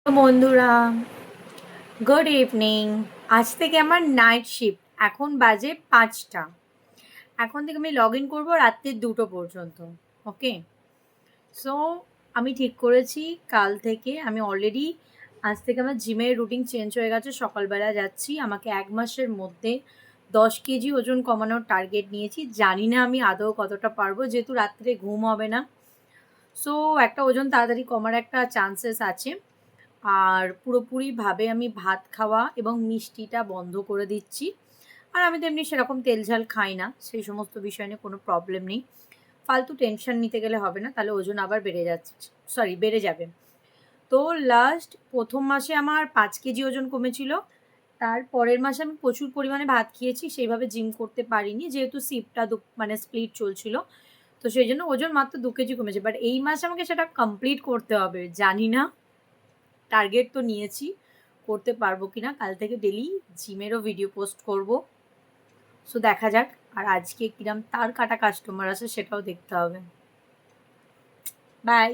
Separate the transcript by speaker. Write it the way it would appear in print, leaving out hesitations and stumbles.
Speaker 1: তো বন্ধুরা, good evening. আজ থেকে আমার নাইট শিফট। এখন বাজে ৫টা। এখন থেকে আমি লগ ইন করবো রাত্রির ২টো পর্যন্ত। ওকে, সো আমি ঠিক করেছি কাল থেকে আমি অলরেডি আজ থেকে আমার জিমের রুটিন চেঞ্জ হয়ে গেছে। সকালবেলা যাচ্ছি। আমাকে ১ মাসের মধ্যে ১০ কেজি ওজন কমানোর টার্গেট নিয়েছি। জানি না আমি আদৌ কতটা পারবো, যেহেতু রাত্রে ঘুম হবে না। সো একটা ওজন তাড়াতাড়ি কমার একটা চান্সেস আছে। আর পুরোপুরিভাবে আমি ভাত খাওয়া এবং মিষ্টিটা বন্ধ করে দিচ্ছি। আর আমি তো এমনি সেরকম তেল ঝাল খাই না, সেই সমস্ত বিষয় নিয়ে কোনো প্রবলেম নেই। ফালতু টেনশন নিতে গেলে হবে না, তাহলে ওজন আবার বেড়ে যাবে। তো লাস্ট প্রথম মাসে আমার ৫ কেজি ওজন কমেছিল। তার পরের মাসে আমি প্রচুর পরিমাণে ভাত খেয়েছি, সেইভাবে জিম করতে পারিনি, যেহেতু শিফটটা মানে স্প্লিট চলছিল। তো সেই জন্য ওজন মাত্র ২ কেজি কমেছে, বাট এই মাসে আমাকে সেটা কমপ্লিট করতে হবে। জানি না, টার্গেট তো নিয়েছি, করতে পারবো কিনা। কাল থেকে ডেলি জিমেরও ভিডিও পোস্ট করব। সো দেখা যাক। আর আজকে কিরম তার কাটা কাস্টমার আছে সেটাও দেখতে হবে। বাই।